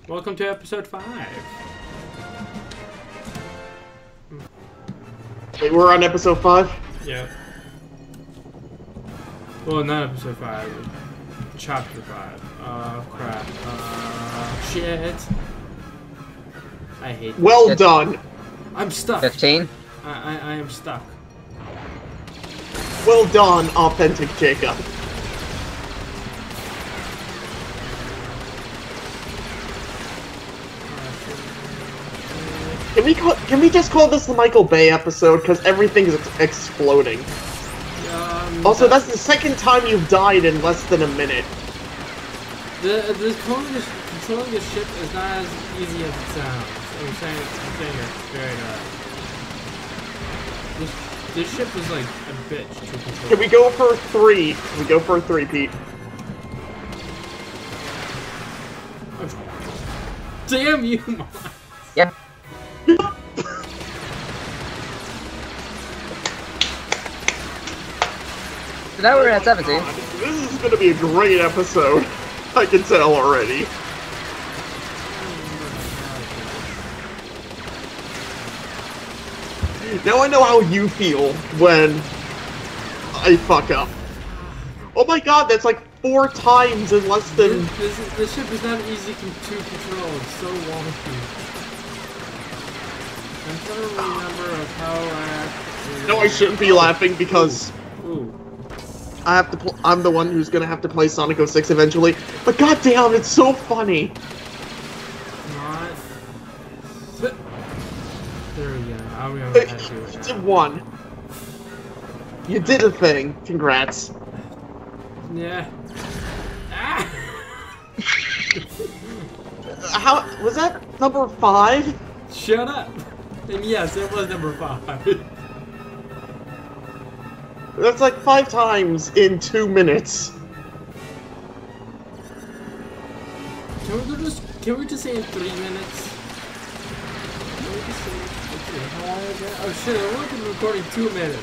Welcome to episode 5. Wait, we're on episode 5? Yep. Well, not episode 5. Chapter 5. Crap. Shit. I hate this. Well done. I'm stuck. 15? I am stuck. Well done, authentic Jacob. Can we just call this the Michael Bay episode? Because everything is exploding. Also, that's the second time you've died in less than a minute. Controlling the ship is not as easy as it sounds. I'm saying it straight up. This ship is like a bitch to control. Can we go for 3? Can we go for 3, Pete? Damn you, Mom. Yeah. So now we're at 17. God, this is gonna be a great episode. I can tell already. Now I know how you feel when I fuck up. Oh my god, that's like 4 times in less than... This ship is not easy to control. It's so wonky. I'm trying to remember of how I... No, I shouldn't be laughing because... Ooh. I have to. I'm the one who's gonna have to play Sonic 06 eventually. But goddamn, it's so funny. Not. There we go. I'll be able to catch you. You did 1. You did a thing. Congrats. Yeah. Ah! How was that number 5? Shut up. And yes, it was number 5. That's like 5 times in 2 minutes. Can we just say in 3 minutes? Can we just say how long is that? Oh shit, I've only been recording 2 minutes.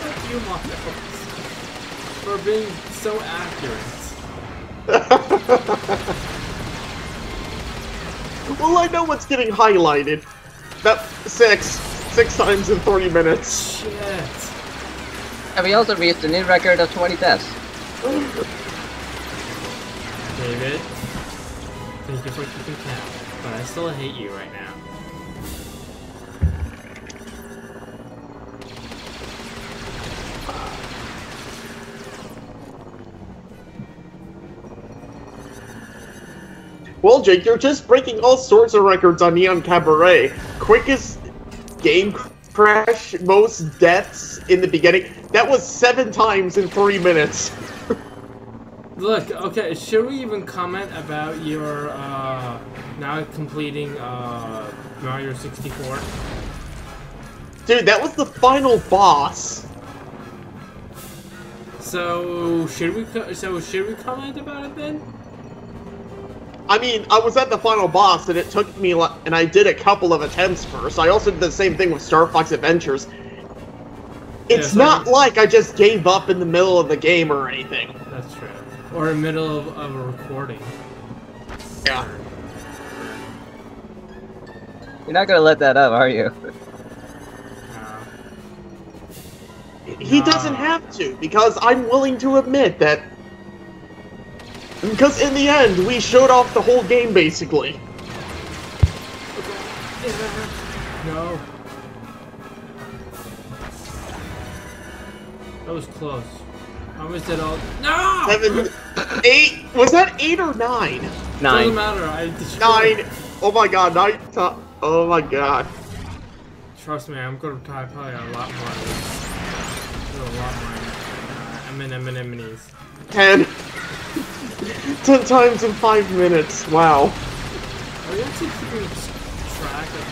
Fuck you, Miles. For being so accurate. Well, I know what's getting highlighted. That 6 times in 30 minutes. Shit. And we also reached a new record of 20 deaths. David, thank you for keeping count, but I still hate you right now. Well, Jake, you're just breaking all sorts of records on Neon Cabaret. Quickest game crash, most deaths in the beginning. That was 7 times in 3 minutes. Look, okay, should we even comment about your, now completing, Mario 64? Dude, that was the final boss. So, should we comment about it then? I mean, I was at the final boss, and it took me, and I did a couple of attempts first. I also did the same thing with Star Fox Adventures. It's not like I just gave up in the middle of the game or anything. That's true. Or in the middle of a recording. Yeah. You're not gonna let that up, are you? He doesn't have to, because I'm willing to admit that... Because in the end, we showed off the whole game, basically. No. That was close. I almost did all. No! 7, 8. Was that 8 or 9? 9. Doesn't matter. I destroyed. 9. Oh my god, 9. Oh my god. Trust me, I'm gonna try probably a lot more. A lot more. M&M's. 10. 10 times in 5 minutes. Wow. Are you actually keeping track of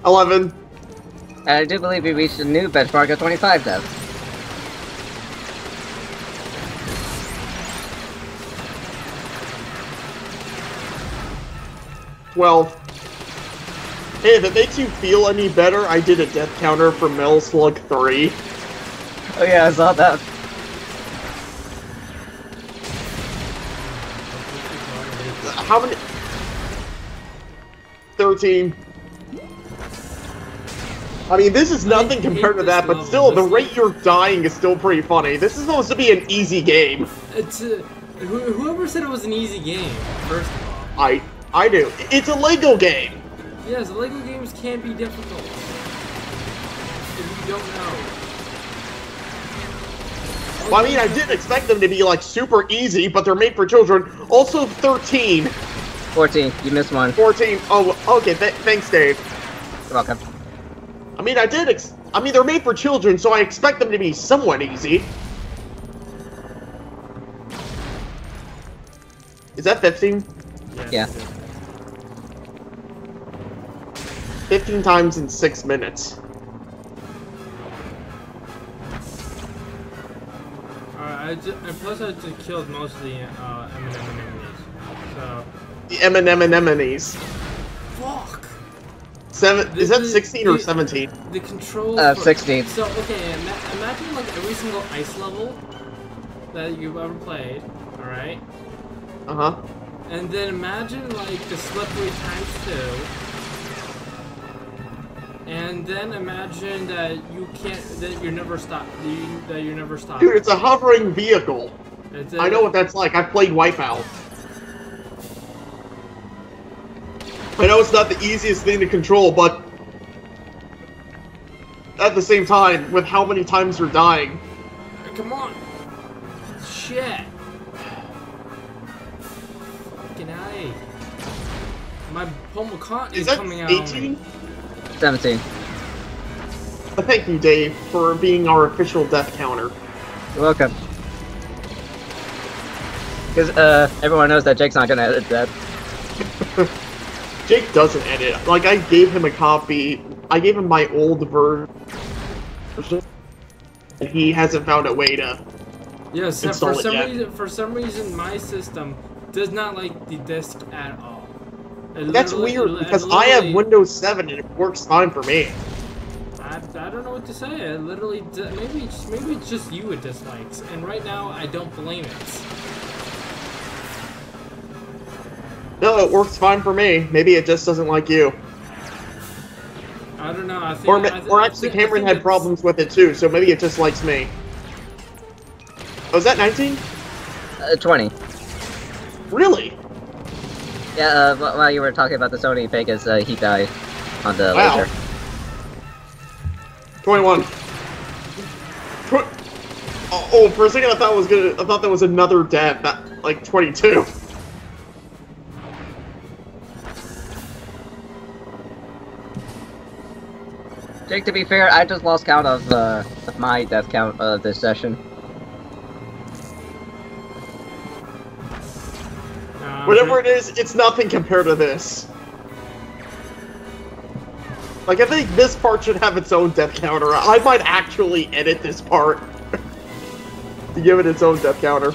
the 11. And I do believe we reached a new benchmark of 25 deaths. Well, hey, if it makes you feel any better, I did a death counter for Metal Slug 3. Oh yeah, I saw that. how many? 13. I mean, this is nothing compared to that, but still, the rate you're dying is still pretty funny. This is supposed to be an easy game. It's whoever said it was an easy game, first of all. I do. It's a Lego game. Yes, Lego games can be difficult. If you don't know. Well, I mean, I didn't expect them to be, like, super easy, but they're made for children. Also, 13. 14. You missed one. 14. Oh, okay. Thanks, Dave. You're welcome. I mean, I mean, they're made for children, so I expect them to be somewhat easy. Is that 15? Yeah. 15 times in 6 minutes. And plus I just killed most of the M&M enemies. So. The M&M anemones. Fuck. Is that 16 or 17? The control. 16. So okay, imagine like every single ice level that you've ever played. All right. Uh huh. And then imagine like the slippery ×2. And then imagine that you're never stopped. That you're never stopped. Dude, it's a hovering vehicle. I know what that's like. I've played Wipeout. I know it's not the easiest thing to control, but at the same time, with how many times you're dying. Come on. Shit. Fucking A. My Paul McCartney is coming out. 18? 17. Thank you, Dave, for being our official death counter. You're welcome. Because everyone knows that Jake's not gonna edit that. Jake doesn't edit. Like, I gave him a copy. I gave him my old version. And he hasn't found a way to install it yet. For some reason, my system does not like the disc at all. That's weird, because I have Windows 7 and it works fine for me. I don't know what to say. It literally, maybe it's just you it dislikes, and right now I don't blame it. No, it works fine for me. Maybe it just doesn't like you. I don't know. I think, or actually, Cameron had problems with it too, so maybe it just likes me. Oh, is that 19? 20. Really? Yeah, while you were talking about the Sony Vegas, he died on the laser. 21. Oh, for a second I thought that was another death. That, like, 22. Jake, to be fair, I just lost count of my death count of this session. Whatever it is, it's nothing compared to this. Like, I think this part should have its own death counter. I might actually edit this part to give it its own death counter.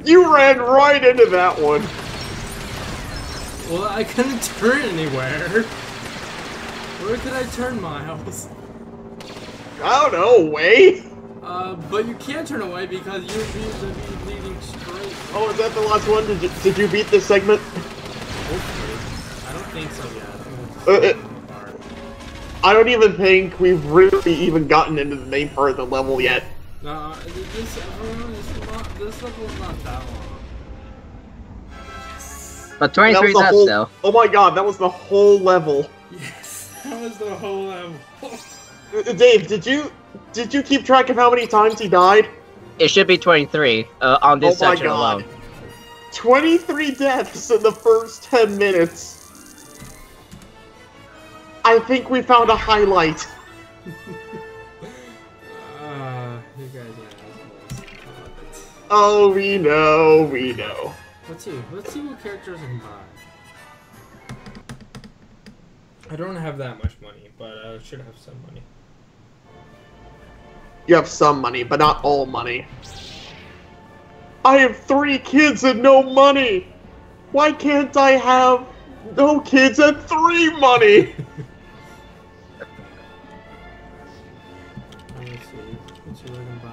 You ran right into that one. Well, I couldn't turn anywhere. Where could I turn, Miles? I don't know, away? But you can't turn away because you're leading straight. Oh, is that the last one? Did you beat this segment? Hopefully. I don't think so yet. I don't even think we've really even gotten into the main part of the level yet. No, this level's not that long. But 23 deaths, though. Oh my god, that was the whole level. Yes, that was the whole level. Dave, did you keep track of how many times he died? It should be 23 on this section alone. 23 deaths in the first 10 minutes. I think we found a highlight. You guys are assholes. Oh, we know, we know. Let's see what characters I can buy. I don't have that much money, but I should have some money. You have some money, but not all money. I have 3 kids and no money. Why can't I have no kids and 3 money? Let's see. Let's see what I can buy.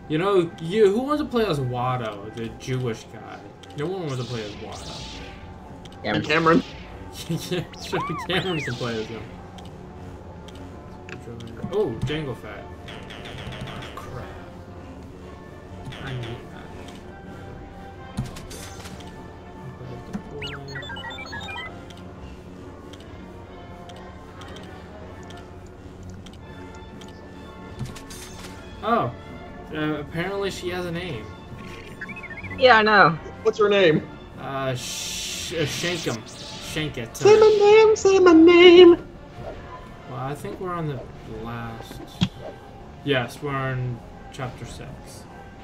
You know, who wants to play as Watto, the Jewish guy? No one wants to play as Watto. Cameron. Yeah, sure, Cameron can play as him. Oh, Jango Fett. Oh, crap. I need that. Oh. Apparently she has a name. Yeah, I know. What's her name? Shankum. Shank it. Say my name, say my name. Well, I think we're on the last... Yes, we're on chapter 6.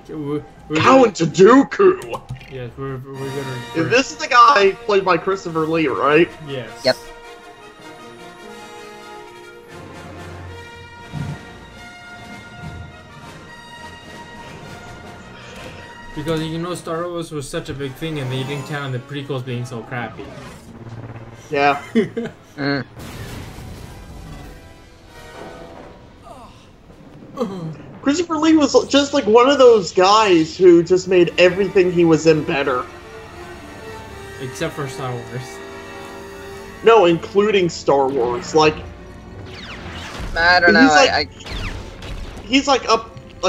Count Dooku! Yes, we're gonna... This is the guy played by Christopher Lee, right? Yes. Yep. Because you know Star Wars was such a big thing and they didn't count on the prequels being so crappy. Yeah. Christopher Lee was just like one of those guys who just made everything he was in better. Except for Star Wars. No, including Star Wars. Like, I don't know. He's like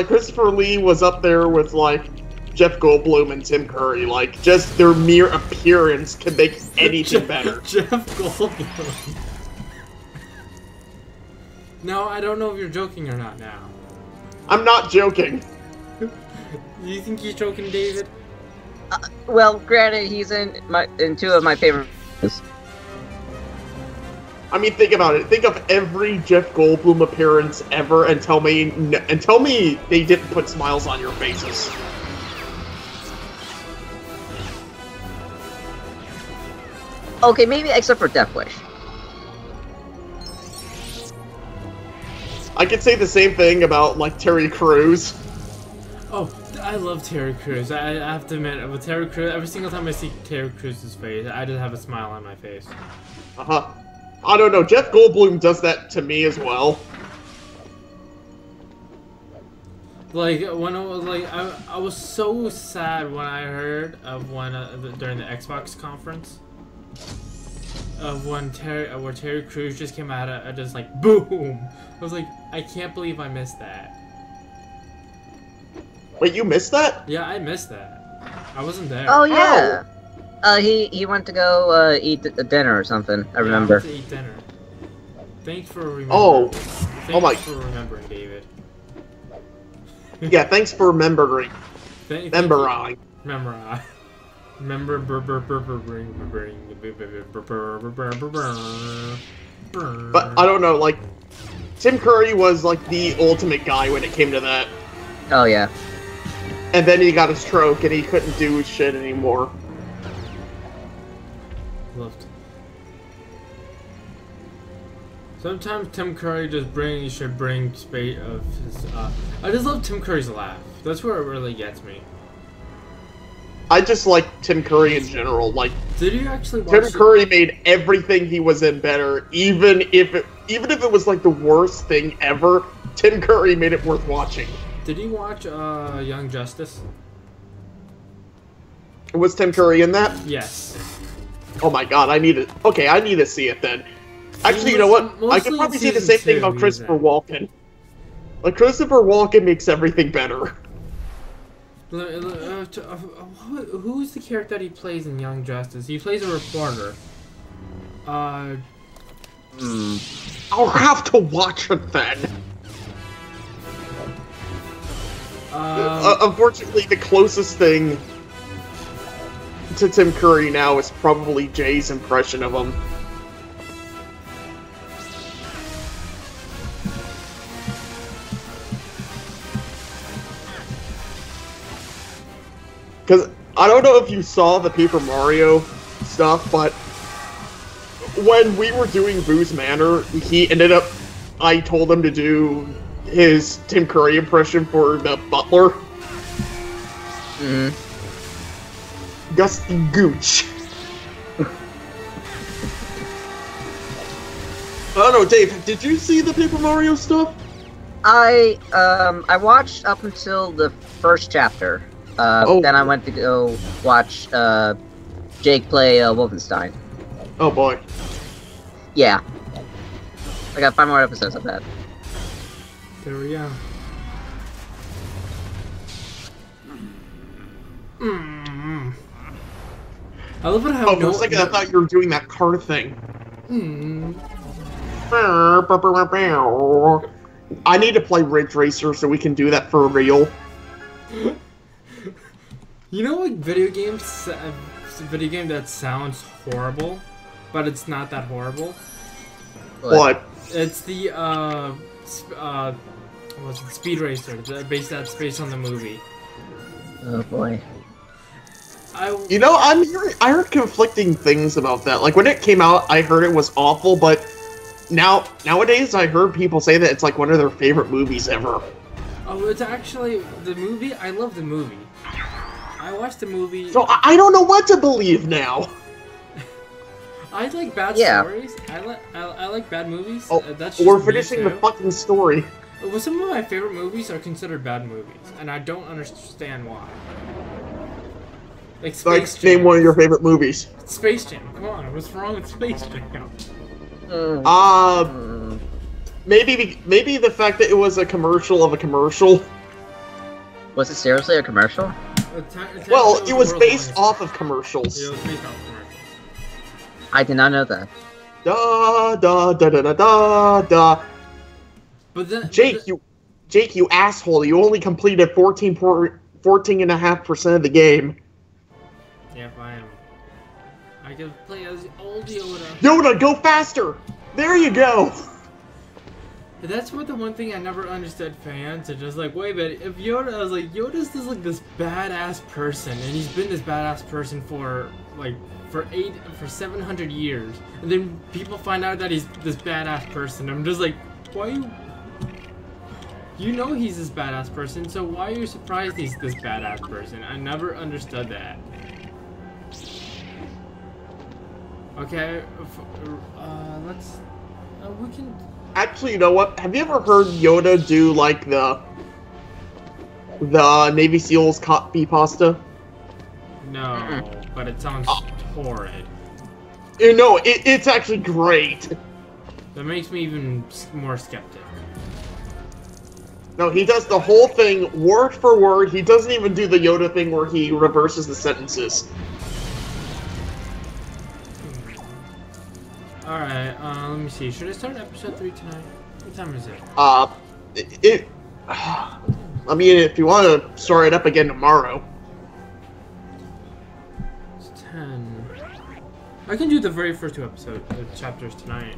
Christopher Lee was up there with like Jeff Goldblum and Tim Curry. Like, just their mere appearance can make anything better. Jeff Goldblum. No, I don't know if you're joking or not now. I'm not joking. Do you think he's joking, David? Well, granted, he's in 2 of my favorite movies. I mean, think about it. Think of every Jeff Goldblum appearance ever, and tell me they didn't put smiles on your faces. Okay, maybe except for Death Wish. I could say the same thing about, like, Terry Crews. Oh, I love Terry Crews. I have to admit, with Terry Crews, every single time I see Terry Crews' face, I just have a smile on my face. Uh-huh. I don't know, Jeff Goldblum does that to me as well. Like, when I was, like, I was so sad when I heard of when, during the Xbox conference, of when where Terry Crews just came out, just like, boom! I was like, I can't believe I missed that. Wait, you missed that? Yeah, I missed that. I wasn't there. Oh yeah. He went to go eat dinner or something. I remember. I went to eat dinner. Thanks for remembering. Oh. Thanks for remembering, David. Yeah, thanks for remembering. Remembering. But I don't know, like, Tim Curry was like the ultimate guy when it came to that. Oh yeah. And then he got a stroke and he couldn't do shit anymore. Loved. Sometimes Tim Curry should bring spate of his. I just love Tim Curry's laugh. That's where it really gets me. I just like Tim Curry in general. Like, did you actually watch Tim Curry made everything he was in better, even if it was like the worst thing ever. Tim Curry made it worth watching. Did you watch Young Justice? Was Tim Curry in that? Yes. Oh my god, I need to see it then. Actually, you know what? I could probably say the same thing about Christopher Walken. Like, Christopher Walken makes everything better. Who's the character that he plays in Young Justice? He plays a reporter. I'll have to watch it then. Unfortunately, the closest thing to Tim Curry now is probably Jay's impression of him. Because I don't know if you saw the Paper Mario stuff, but when we were doing Boo's Manor, he ended up... I told him to do his Tim Curry impression for the butler. Mm-hmm. Gusty Gooch. I don't know, Dave, did you see the Paper Mario stuff? I watched up until the first chapter. Then I went to go watch Jake play Wolfenstein. Oh boy. Yeah. I got 5 more episodes of that. There we go. I love it how for a second I thought you were doing that car thing. I need to play Ridge Racer so we can do that for real. You know what video game that sounds horrible, but it's not that horrible? What? It's the what's it, Speed Racer. That's based on the movie. Oh boy. You know, I heard conflicting things about that. Like when it came out, I heard it was awful, but nowadays I heard people say that it's like one of their favorite movies ever. Oh, it's actually the movie. I love the movie. I watched the movie. So I don't know what to believe now. I like bad stories. I like bad movies. Oh, that's we're finishing the fucking story. Well, some of my favorite movies are considered bad movies, and I don't understand why. Like Space Jam. Name one of your favorite movies. Space Jam. Come on, what's wrong with Space Jam? Maybe the fact that it was a commercial of a commercial. Was it seriously a commercial? Well, it was based off of commercials. It was based off of commercials. I did not know that. Da da da da da da da. But then, Jake, you asshole! You only completed 14.5% of the game. Yep, I am. I can play as old Yoda. Yoda, go faster! There you go! That's what the one thing I never understood fans are just like, wait a minute, if Yoda, I was like, Yoda's just like this badass person, and he's been this badass person for 700 years, and then people find out that he's this badass person. I'm just like, why you know he's this badass person, so why are you surprised he's this badass person? I never understood that. Okay, we can... Actually, you know what? Have you ever heard Yoda do, like, the Navy SEALs copy pasta? No, but it sounds horrid. You know, it's actually great. That makes me even more skeptic. No, he does the whole thing, word for word. He doesn't even do the Yoda thing where he reverses the sentences. Alright, let me see. Should I start episode 3 tonight? What time is it? I mean, if you want to start it up again tomorrow. It's 10. I can do the very first 2 chapters tonight.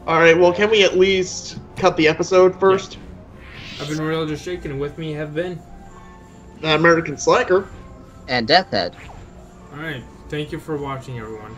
Alright, well, can we at least cut the episode first? Yeah. I've been RealJustJake, and with me have been... American Slacker. And Deadthead. Alright, thank you for watching, everyone.